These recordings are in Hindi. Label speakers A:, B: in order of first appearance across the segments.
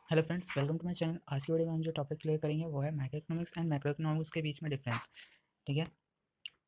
A: Hello friends, welcome to my channel. आज की वीडियो में हम जो टॉपिक क्लियर करेंगे वो है macro economics and macro economics के बीच में डिफरेंस। ठीक है,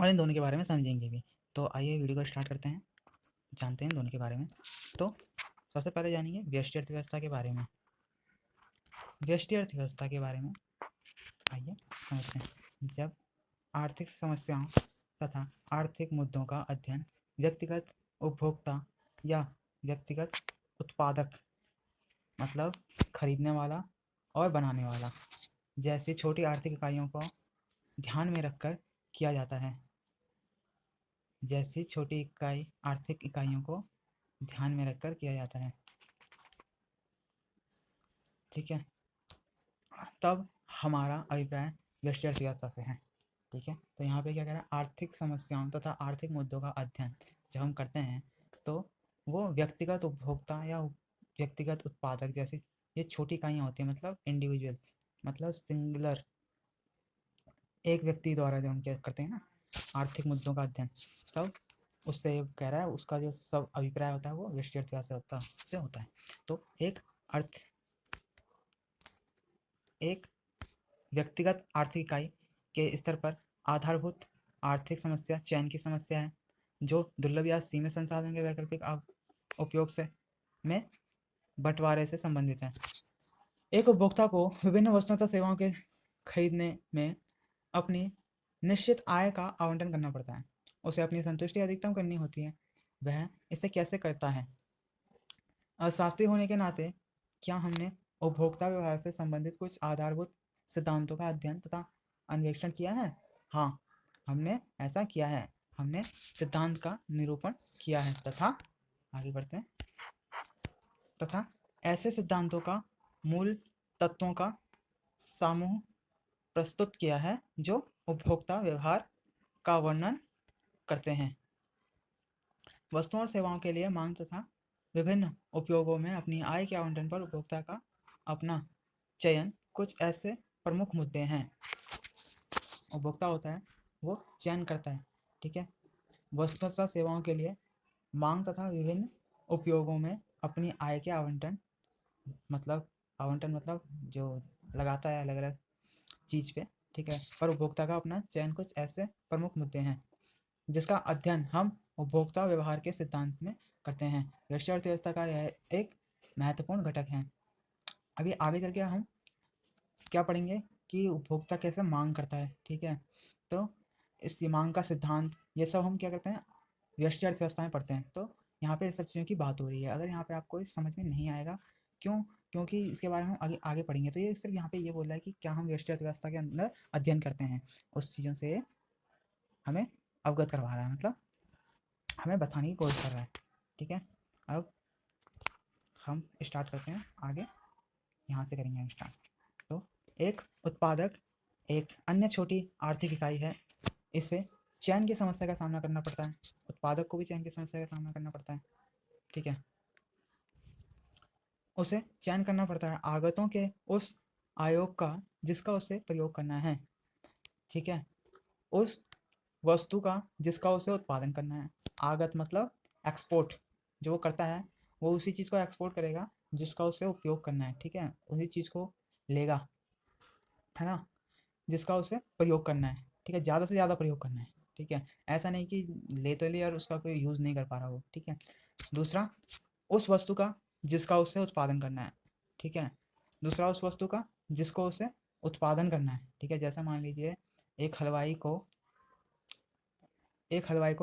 A: और इन दोनों के बारे में समझेंगे भी। तो आइए वीडियो को स्टार्ट करते हैं, जानते हैं दोनों के बारे में। तो सबसे पहले जानेंगे व्यष्टि अर्थव्यवस्था के बारे में। व्यष्टि अर्थव्यवस्था के बारे में आइए समझते हैं। जब आर्थिक समस्याओं तथा आर्थिक मुद्दों का अध्ययन व्यक्तिगत उपभोक्ता या व्यक्तिगत उत्पादक, मतलब खरीदने वाला और बनाने वाला, जैसी छोटी आर्थिक इकाइयों को ध्यान में रखकर किया जाता है। जैसी छोटी इकाई आर्थिक इकाइयों को ध्यान में रखकर किया जाता है। ठीक है, तब हमारा अभिप्राय व्यष्टि अर्थव्यवस्था से है। ठीक है, तो यहाँ पे क्या कह रहा है, आर्थिक समस्याओं तथा आर्थिक मुद्दों का अध्ययन जब हम करते हैं तो वो व्यक्तिगत उपभोक्ता या व्यक्तिगत उत्पादक जैसी ये छोटी इकाइयाँ होती हैं, मतलब इंडिविजुअल, मतलब सिंगुलर, एक व्यक्ति द्वारा जब हम क्या करते हैं ना आर्थिक मुद्दों का अध्ययन, तब उससे कह रहा है उसका जो सब अभिप्राय होता है वो व्यष्टि अर्थव्यवस्था से होता है। तो एक व्यक्तिगत आर्थिक इकाई के स्तर पर आधारभूत आर्थिक समस्या चयन की समस्या है, जो दुर्लभ या सीमित संसाधन के वैकल्पिक उपयोग से में बंटवारे से संबंधित है। एक उपभोक्ता को विभिन्न वस्तुओं तथा सेवाओं के खरीदने में अपनी निश्चित आय का आवंटन करना पड़ता है। उसे अपनी संतुष्टि अधिकतम करनी होती है। वह इसे कैसे करता है? अशास्त्रीय होने के नाते क्या हमने उपभोक्ता व्यवहार से संबंधित कुछ आधारभूत सिद्धांतों का अध्ययन तथा अन्वेषण किया है? हाँ, हमने ऐसा किया है। हमने सिद्धांत का निरूपण किया है तथा आगे बढ़ते हैं तथा ऐसे सिद्धांतों का मूल तत्वों का समूह प्रस्तुत किया है जो उपभोक्ता व्यवहार का वर्णन करते हैं। वस्तुओं और सेवाओं के लिए मांग तथा विभिन्न उपयोगों में अपनी आय के आवंटन पर उपभोक्ता का अपना चयन कुछ ऐसे प्रमुख मुद्दे हैं। उपभोक्ता होता है वो चयन करता है। ठीक है, वस्तु तथा सेवाओं के लिए मांग तथा विभिन्न उपयोगों में अपनी आय के आवंटन, मतलब जो लगाता है अलग अलग चीज़ पे। ठीक है, पर उपभोक्ता का अपना चयन कुछ ऐसे प्रमुख मुद्दे हैं जिसका अध्ययन हम उपभोक्ता व्यवहार के सिद्धांत में करते हैं। व्यष्टि अर्थव्यवस्था का यह एक महत्वपूर्ण घटक है। अभी आगे चल के हम क्या पढ़ेंगे कि उपभोक्ता कैसे मांग करता है। ठीक है, तो इस मांग का सिद्धांत ये सब हम क्या करते हैं व्यष्टि अर्थव्यवस्था में पढ़ते हैं। तो यहाँ पे इस सब चीज़ों की बात हो रही है। अगर यहाँ पे आपको इस समझ में नहीं आएगा, क्यों? क्योंकि इसके बारे में हम आगे आगे पढ़ेंगे। तो ये सिर्फ यहाँ पे ये बोल रहा है कि क्या हम व्यष्टि अर्थव्यवस्था के अंदर अध्ययन करते हैं, उस चीज़ों से हमें अवगत करवा रहा है, मतलब हमें बताने की कोशिश कर रहा है। ठीक है, अब हम स्टार्ट करते हैं आगे, यहाँ से करेंगे हम स्टार्ट। तो एक उत्पादक एक अन्य छोटी आर्थिक इकाई है। इसे चयन की समस्या का सामना करना पड़ता है। उत्पादक को भी चयन की समस्या का सामना करना पड़ता है। ठीक है, उसे चयन करना पड़ता है आगतों के उस आयोग का जिसका उसे प्रयोग करना है। ठीक है, उस वस्तु का जिसका उसे उत्पादन करना है। आगत मतलब एक्सपोर्ट, जो वो करता है वो उसी चीज़ को एक्सपोर्ट करेगा जिसका उसे उपयोग करना है। ठीक है, उसी चीज़ को लेगा, है ना, जिसका उसे प्रयोग करना है। ठीक है, ज़्यादा से ज़्यादा प्रयोग करना है। ठीक है, ऐसा नहीं कि ले तो लिया और उसका कोई यूज़ नहीं कर पा रहा वो। ठीक है, दूसरा उस वस्तु का जिसका उसे उत्पादन करना है। ठीक है, दूसरा उस वस्तु का जिसको उसे उत्पादन करना है। ठीक है, जैसा मान लीजिए एक हलवाई को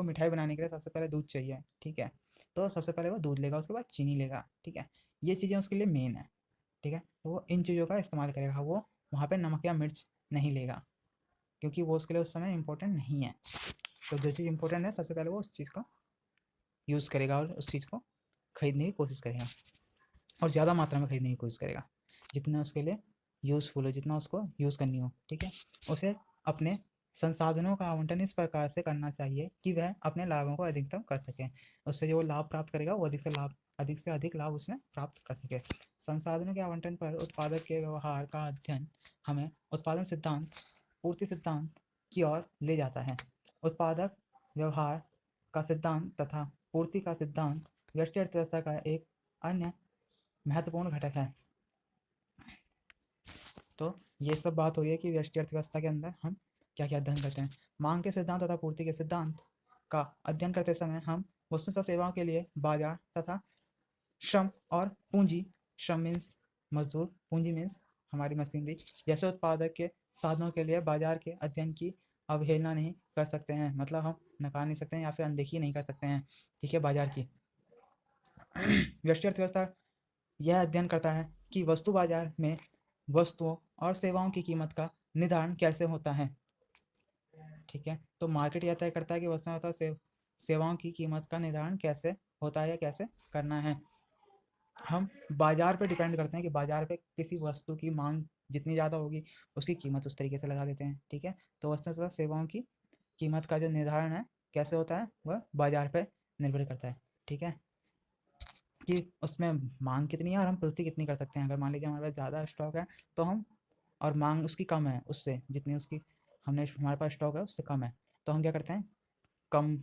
A: मिठाई बनाने के लिए सबसे पहले दूध चाहिए। ठीक है, तो सबसे पहले वो दूध लेगा, उसके बाद चीनी लेगा। ठीक है, ये चीज़ें उसके लिए मेन है। ठीक है, तो वो इन चीज़ों का इस्तेमाल करेगा। वो वहाँ पे नमक या मिर्च नहीं लेगा क्योंकि वो उसके लिए उस समय इम्पोर्टेंट नहीं है। तो जो चीज़ इम्पोर्टेंट है सबसे पहले वो उस चीज़ का यूज़ करेगा और उस चीज़ को खरीदने की कोशिश करेगा, और ज़्यादा मात्रा में खरीदने की कोशिश करेगा जितना उसके लिए यूज़फुल हो, जितना उसको यूज़ करनी हो। ठीक है, उसे अपने संसाधनों का आवंटन इस प्रकार से करना चाहिए कि वह अपने लाभों को अधिकतम कर सके। उससे जो लाभ प्राप्त करेगा वो अधिक से अधिक लाभ उसने प्राप्त कर सके। संसाधनों के आवंटन पर उत्पादक के व्यवहार का अध्ययन हमें उत्पादन सिद्धांत, पूर्ति सिद्धांत की ओर ले जाता है। उत्पादक व्यवहार का सिद्धांत तथा पूर्ति का सिद्धांत व्यष्टि अर्थव्यवस्था का एक अन्य महत्वपूर्ण घटक है। तो ये सब बात हो रही है कि व्यष्टि अर्थव्यवस्था के अंदर हम क्या क्या अध्ययन करते हैं। मांग के सिद्धांत तथा पूर्ति के सिद्धांत का अध्ययन करते समय हम वस्तु तथा सेवाओं के लिए बाजार तथा श्रम और पूंजी, श्रम मीन्स मजदूर, पूंजी मीन्स हमारी मशीनरी, जैसे उत्पादक के साधनों के लिए बाजार के अध्ययन की अवहेलना नहीं कर सकते हैं, मतलब हम नकार नहीं सकते हैं या फिर अनदेखी नहीं कर सकते हैं, ठीक है, बाजार की। व्यष्टि अर्थव्यवस्था यह अध्ययन करता है कि वस्तु बाजार में वस्तुओं और सेवाओं की कीमत का निर्धारण कैसे होता है, ठीक है। तो मार्केट यह तय करता है कि वस्तुओं तथा सेवाओं की कीमत का निर्धारण कैसे होता है या कैसे करना है। हम बाजार पे डिपेंड करते हैं कि बाजार पे किसी वस्तु की मांग जितनी ज़्यादा होगी उसकी कीमत उस तरीके से लगा देते हैं, ठीक है। तो वस्तु तथा सेवाओं की कीमत का जो निर्धारण है कैसे होता है वह बाजार पे निर्भर करता है, ठीक है, कि उसमें मांग कितनी है और हम पूर्ति कितनी कर सकते हैं। अगर मान लीजिए हमारे पास ज़्यादा स्टॉक है तो हम, और मांग उसकी कम है, उससे जितनी उसकी हमने हमारे पास स्टॉक है उससे कम है, तो हम क्या करते हैं, कम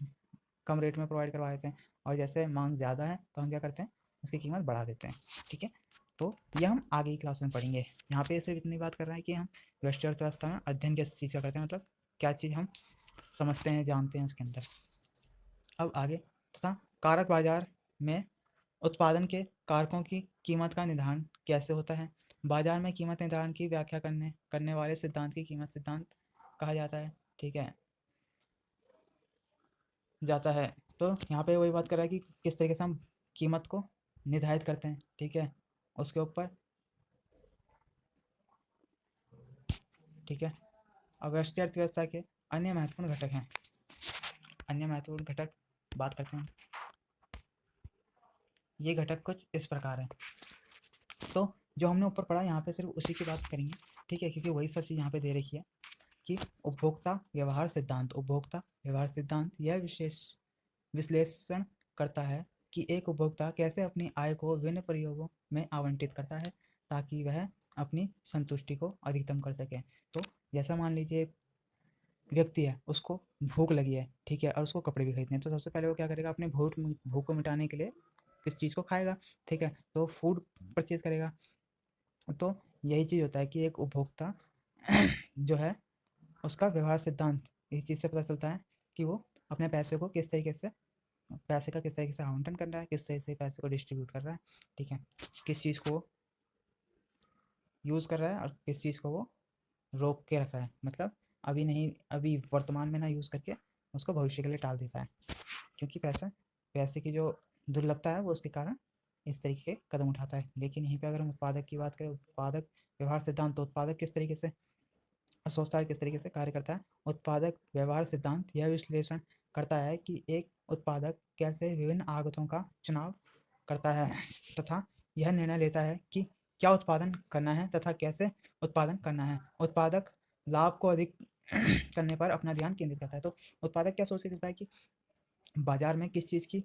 A: कम रेट में प्रोवाइड करवा देते हैं। और जैसे मांग ज़्यादा है तो हम क्या करते हैं, उसकी कीमत बढ़ा देते हैं, ठीक है। तो ये हम आगे की क्लास में पढ़ेंगे। यहाँ पे सिर्फ इतनी बात कर रहे हैं कि हम व्यष्टि अर्थव्यवस्था में अध्ययन किस चीज़ का करते हैं, मतलब क्या चीज़ हम समझते हैं, जानते हैं उसके अंदर। अब आगे, तथा कारक बाजार में उत्पादन के कारकों की कीमत का निर्धारण कैसे होता है। बाजार में कीमत निर्धारण की व्याख्या करने वाले सिद्धांत की कीमत सिद्धांत कहा जाता है, ठीक है, जाता है। तो यहाँ पे वही बात कर रहा है कि किस तरीके से हम कीमत को निर्धारित करते हैं, ठीक है, उसके ऊपर, ठीक है। अब व्यष्टि अर्थव्यवस्था के अन्य महत्वपूर्ण घटक हैं, अन्य महत्वपूर्ण घटक बात करते हैं। ये घटक कुछ इस प्रकार है। तो जो हमने ऊपर पढ़ा यहाँ पे सिर्फ उसी की बात करेंगे, ठीक है, क्योंकि वही सब चीज़ यहाँ पे दे रखी है कि उपभोक्ता व्यवहार सिद्धांत, उपभोक्ता व्यवहार सिद्धांत यह विशेष विश्लेषण करता है कि एक उपभोक्ता कैसे अपनी आय को विभिन्न प्रयोगों में आवंटित करता है ताकि वह अपनी संतुष्टि को अधिकतम कर सके। तो जैसा मान लीजिए एक व्यक्ति है, उसको भूख लगी है, ठीक है, और उसको कपड़े भी खरीदने हैं, तो सबसे पहले वो क्या करेगा, अपने भूख को मिटाने के लिए किस चीज़ को खाएगा, ठीक है, तो फूड परचेज करेगा। तो यही चीज़ होता है कि एक उपभोक्ता जो है उसका व्यवहार सिद्धांत इस चीज़ से पता चलता है कि वो अपने पैसे को किस तरीके से, पैसे का किस तरीके से आवंटन कर रहा है, किस तरीके से पैसे को डिस्ट्रीब्यूट कर रहा है, ठीक है, किस चीज़ को यूज़ कर रहा है और किस चीज़ को वो रोक के रख रहा है, मतलब अभी नहीं, अभी वर्तमान में ना यूज़ करके उसको भविष्य के लिए टाल देता है, क्योंकि पैसे की जो दुर्लभता है वो उसके कारण इस तरीके के कदम उठाता है। लेकिन यहीं पे अगर हम उत्पादक की बात करें, उत्पादक व्यवहार सिद्धांत, तो उत्पादक किस तरीके से सोचता है, किस तरीके से कार्य करता है। उत्पादक व्यवहार सिद्धांत यह विश्लेषण करता है कि एक उत्पादक कैसे विभिन्न आगतों का चुनाव करता है तथा यह निर्णय लेता है कि क्या उत्पादन करना है तथा कैसे उत्पादन करना है। उत्पादक लाभ को अधिक करने पर अपना ध्यान केंद्रित करता है। तो उत्पादक क्या सोच के चलता है कि बाजार में किस चीज़ की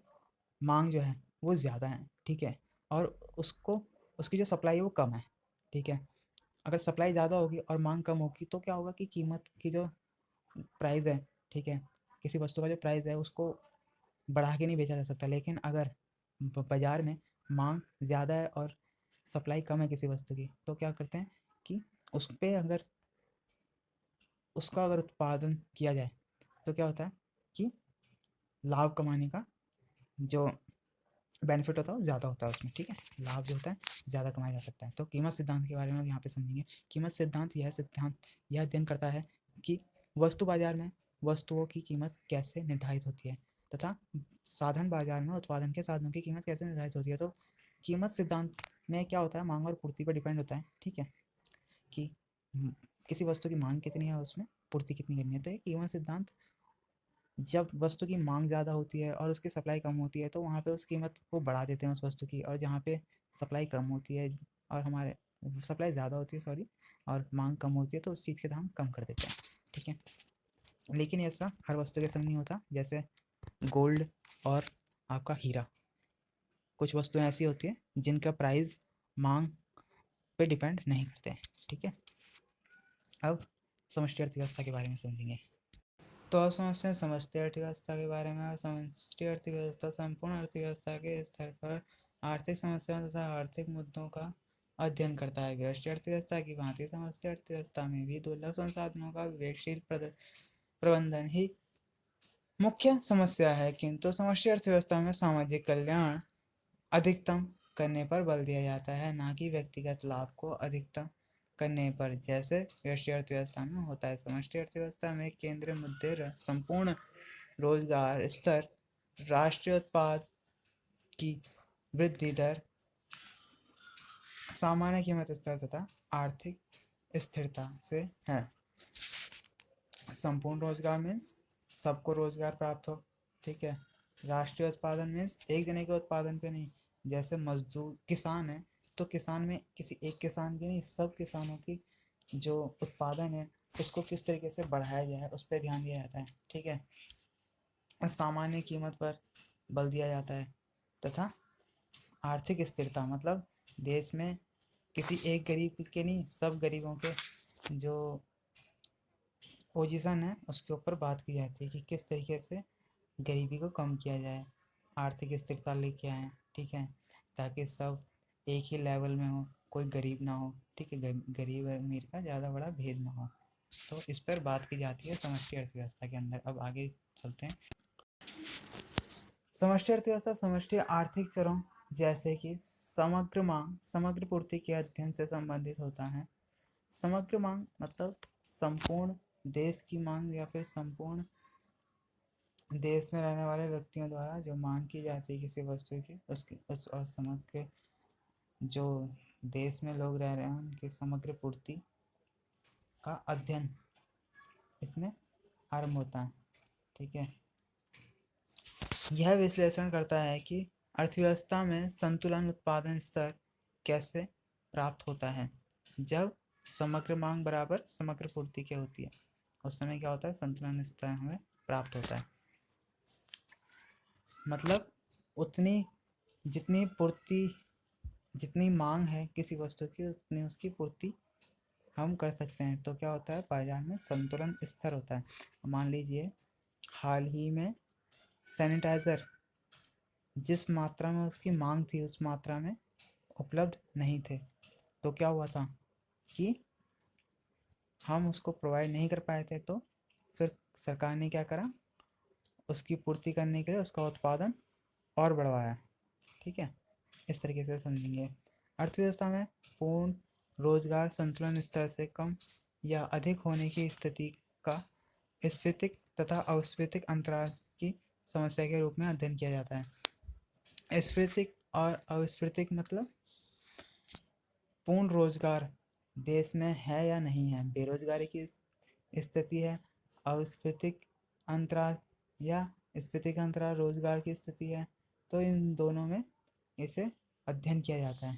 A: मांग जो है वो ज़्यादा है, ठीक है, और उसको उसकी जो सप्लाई है वो कम है, ठीक है। अगर सप्लाई ज़्यादा होगी और मांग कम होगी तो क्या होगा कि कीमत की जो प्राइस है, ठीक है, किसी वस्तु का जो प्राइस है उसको बढ़ा के नहीं बेचा जा सकता। लेकिन अगर बाज़ार में मांग ज़्यादा है और सप्लाई कम है किसी वस्तु की, तो क्या करते हैं कि उस पर अगर उसका अगर उत्पादन किया जाए तो क्या होता है कि लाभ कमाने का जो बेनिफिट होता है वो ज़्यादा होता है उसमें, ठीक है, लाभ जो होता है ज़्यादा कमाया जा सकता है। तो कीमत सिद्धांत के बारे में यहाँ पे समझेंगे। कीमत सिद्धांत यह अध्ययन करता है कि वस्तु बाजार में वस्तुओं की कीमत कैसे निर्धारित होती है तथा साधन बाजार में उत्पादन के साधनों की कीमत कैसे निर्धारित होती है। तो कीमत सिद्धांत में क्या होता है, मांग और पूर्ति पर डिपेंड होता है, ठीक है, कि किसी वस्तु की मांग कितनी है, उसमें पूर्ति कितनी करनी है। तो ये कीमत सिद्धांत, जब वस्तु की मांग ज़्यादा होती है और उसकी सप्लाई कम होती है तो वहाँ पे उस कीमत को बढ़ा देते हैं उस वस्तु की, और जहाँ पे सप्लाई कम होती है और हमारे सप्लाई ज़्यादा होती है, सॉरी, और मांग कम होती है तो उस चीज़ के दाम कम कर देते हैं, ठीक है। लेकिन ऐसा हर वस्तु के संग नहीं होता। जैसे गोल्ड और आपका हीरा, कुछ वस्तुएं ऐसी होती हैं जिनका प्राइस मांग पे डिपेंड नहीं करते हैं, ठीक है। अब समष्टि अर्थव्यवस्था के बारे में समझेंगे। तो अब समझते हैं समष्टि अर्थव्यवस्था के बारे में। और समष्टि अर्थव्यवस्था संपूर्ण अर्थव्यवस्था के स्तर पर आर्थिक समस्याओं तथा आर्थिक मुद्दों का अध्ययन करता है। व्यष्टि अर्थव्यवस्था की भांति समष्टि अर्थव्यवस्था में भी दुर्लभ संसाधनों का विवेकशील प्रबंधन ही मुख्य समस्या है, किंतु समष्टि अर्थव्यवस्था में सामाजिक कल्याण अधिकतम करने पर बल दिया जाता है, ना कि व्यक्तिगत लाभ को अधिकतम करने पर, जैसे व्यष्टि अर्थव्यवस्था में होता है। समष्टि अर्थव्यवस्था में केंद्रीय मुद्दे संपूर्ण रोजगार स्तर, राष्ट्रीय उत्पाद की वृद्धि दर, सामान्य कीमत स्तर तथा आर्थिक स्थिरता से है। संपूर्ण रोजगार मीन्स सबको रोजगार प्राप्त हो, ठीक है। राष्ट्रीय उत्पादन मीन्स एक जने के उत्पादन पे नहीं, जैसे मजदूर किसान है तो किसान में किसी एक किसान की नहीं, सब किसानों की जो उत्पादन है उसको किस तरीके से बढ़ाया जाए उस पर ध्यान दिया जाता है, ठीक है। सामान्य कीमत पर बल दिया जाता है तथा आर्थिक स्थिरता मतलब देश में किसी एक गरीब के नहीं, सब गरीबों के जो पोजीशन है उसके ऊपर बात की जाती है कि किस तरीके से गरीबी को कम किया जाए, आर्थिक स्थिरता लेके आए, ठीक है, ताकि सब एक ही लेवल में हो, कोई गरीब ना हो, ठीक है, गरीब और अमीर का ज़्यादा बड़ा भेद ना हो। तो इस पर बात की जाती है समष्टि अर्थव्यवस्था के अंदर। अब आगे चलते हैं। समष्टि अर्थव्यवस्था समष्टि आर्थिक चरों जैसे कि समग्र मांग, समग्र पूर्ति के अध्ययन से संबंधित होता है। समग्र मांग मतलब संपूर्ण देश की मांग या फिर संपूर्ण देश में रहने वाले व्यक्तियों द्वारा जो मांग की जाती है किसी वस्तु की, उसकी उस और समग्र जो देश में लोग रह रहे हैं उनकी समग्र पूर्ति का अध्ययन इसमें आरंभ होता है, ठीक है। यह विश्लेषण करता है कि अर्थव्यवस्था में संतुलन उत्पादन स्तर कैसे प्राप्त होता है। जब समग्र मांग बराबर समग्र पूर्ति के होती है उस समय क्या होता है, संतुलन स्तर हमें प्राप्त होता है। मतलब उतनी जितनी पूर्ति, जितनी मांग है किसी वस्तु की उतनी उसकी पूर्ति हम कर सकते हैं, तो क्या होता है, बाजार में संतुलन स्थिर होता है। मान लीजिए हाल ही में सैनिटाइज़र जिस मात्रा में उसकी मांग थी उस मात्रा में उपलब्ध नहीं थे, तो क्या हुआ था कि हम उसको प्रोवाइड नहीं कर पाए थे, तो फिर सरकार ने क्या करा, उसकी पूर्ति करने के लिए उसका उत्पादन और बढ़वाया, ठीक है। इस तरीके से समझेंगे। अर्थव्यवस्था में पूर्ण रोजगार संतुलन स्तर से कम या अधिक होने की स्थिति का स्फीतिक तथा अस्फीतिक अंतराल की समस्या के रूप में अध्ययन किया जाता है। स्फीतिक और अस्फीतिक मतलब पूर्ण रोजगार देश में है या नहीं है, बेरोजगारी की स्थिति है, अस्फीतिक अंतराल या स्फीतिक अंतराल रोजगार की स्थिति है, तो इन दोनों में इसे अध्ययन किया जाता है।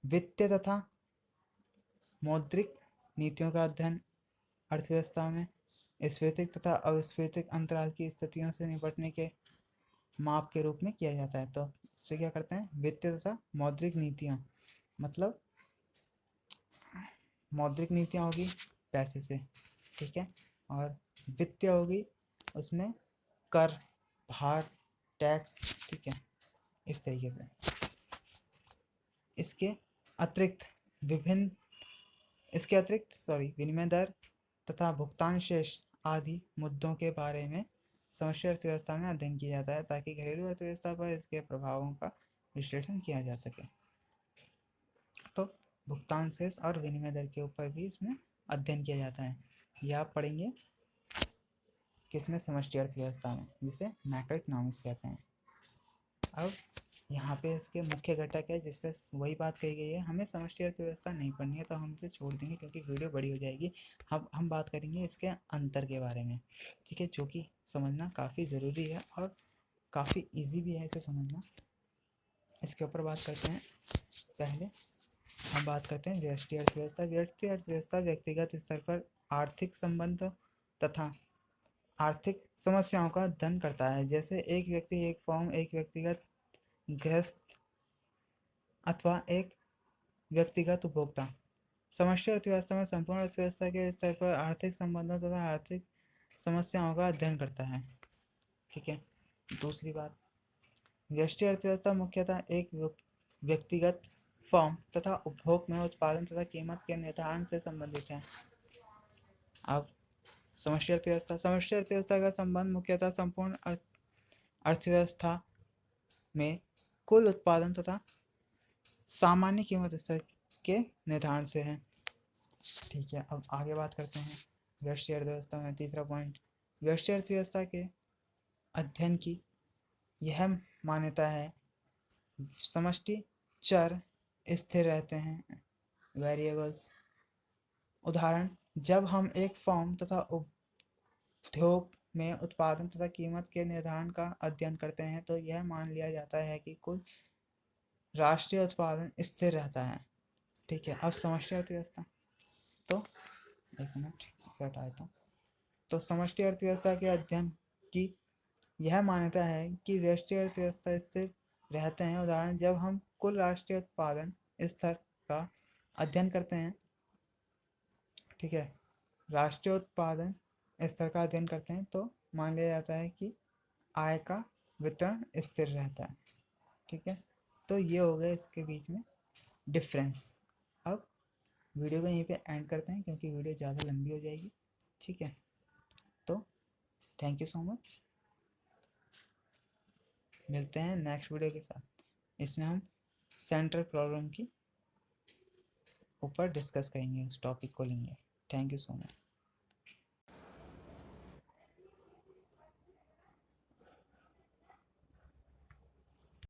A: वित्तीय तथा मौद्रिक नीतियों का अध्ययन अर्थव्यवस्था में स्फीतिक तथा अस्फीतिक अंतराल की स्थितियों से निपटने के माप के रूप में किया जाता है। तो इससे क्या करते हैं, वित्तीय तथा मौद्रिक नीतियाँ मतलब मौद्रिक नीतियाँ होगी पैसे से, ठीक है, और वित्तीय होगी उसमें कर, भार, टैक्स, ठीक है, इस तरीके से। इसके अतिरिक्त विभिन्न विनिमय दर तथा भुगतान शेष आदि मुद्दों के बारे में समष्टि अर्थव्यवस्था में अध्ययन किया जाता है, ताकि घरेलू अर्थव्यवस्था पर इसके प्रभावों का विश्लेषण किया जा सके। तो भुगतान शेष और विनिमय दर के ऊपर भी इसमें अध्ययन किया जाता है। यह आप पढ़ेंगे किसमें, समष्टि अर्थव्यवस्था में, जिसे मैक्रो इकोनॉमिक्स कहते हैं। अब यहाँ पे इसके मुख्य घटक है जिस पर वही बात कही गई है। हमें समष्टि अर्थव्यवस्था नहीं पढ़नी है तो हम इसे छोड़ देंगे क्योंकि वीडियो बड़ी हो जाएगी। हम बात करेंगे इसके अंतर के बारे में, ठीक है, जो कि समझना काफ़ी ज़रूरी है और काफ़ी इजी भी है इसे समझना। इसके ऊपर बात करते हैं। पहले हम बात करते हैं व्यष्टि अर्थव्यवस्था। व्यष्टि अर्थव्यवस्था व्यक्तिगत स्तर पर आर्थिक संबंध तथा आर्थिक समस्याओं का अध्ययन करता है, जैसे एक व्यक्ति, एक फर्म, एक व्यक्तिगत गृहस्थ अथवा एक व्यक्तिगत उपभोक्ता। समष्टि अर्थव्यवस्था में संपूर्ण अर्थव्यवस्था के स्तर पर आर्थिक संबंधों तथा आर्थिक समस्याओं का अध्ययन करता है, ठीक है। दूसरी बात, व्यष्टि अर्थव्यवस्था मुख्यतः एक व्यक्तिगत फॉर्म तथा उपभोग में उत्पादन तथा कीमत के निर्धारण से संबंधित है। अब समष्टि अर्थव्यवस्था। समष्टि अर्थव्यवस्था का संबंध मुख्यतः संपूर्ण अर्थव्यवस्था में कुल उत्पादन तथा सामान्य कीमत स्तर के निर्धारण से है। ठीक है, अब आगे बात करते हैं व्यष्टि अर्थव्यवस्था में। तीसरा पॉइंट, व्यष्टि अर्थव्यवस्था के अध्ययन की यह मान्यता है समष्टि चर स्थिर रहते हैं, वेरिएबल्स। उदाहरण, जब हम एक फर्म तथा उद्योग में उत्पादन तथा कीमत के निर्धारण का अध्ययन करते हैं तो यह मान लिया जाता है कि कुल राष्ट्रीय उत्पादन स्थिर रहता है। ठीक है, अब समष्टि अर्थव्यवस्था। तो एक मिनट हटा देता हूँ। तो समष्टि अर्थव्यवस्था के अध्ययन की यह मान्यता है कि व्यष्टि अर्थव्यवस्था स्थिर रहते हैं। उदाहरण, जब हम कुल राष्ट्रीय उत्पादन स्तर का अध्ययन करते हैं, ठीक है, राष्ट्रीय उत्पादन स्तर का अध्ययन करते हैं तो मान लिया जाता है कि आय का वितरण स्थिर रहता है। ठीक है, तो ये हो गया इसके बीच में डिफरेंस। अब वीडियो को यहीं पे एंड करते हैं क्योंकि वीडियो ज़्यादा लंबी हो जाएगी। ठीक है, तो थैंक यू सो मच, मिलते हैं नेक्स्ट वीडियो के साथ। इसमें हम सेंट्रल प्रॉब्लम की ऊपर डिस्कस करेंगे, उस टॉपिक को लेंगे। Thank you so much.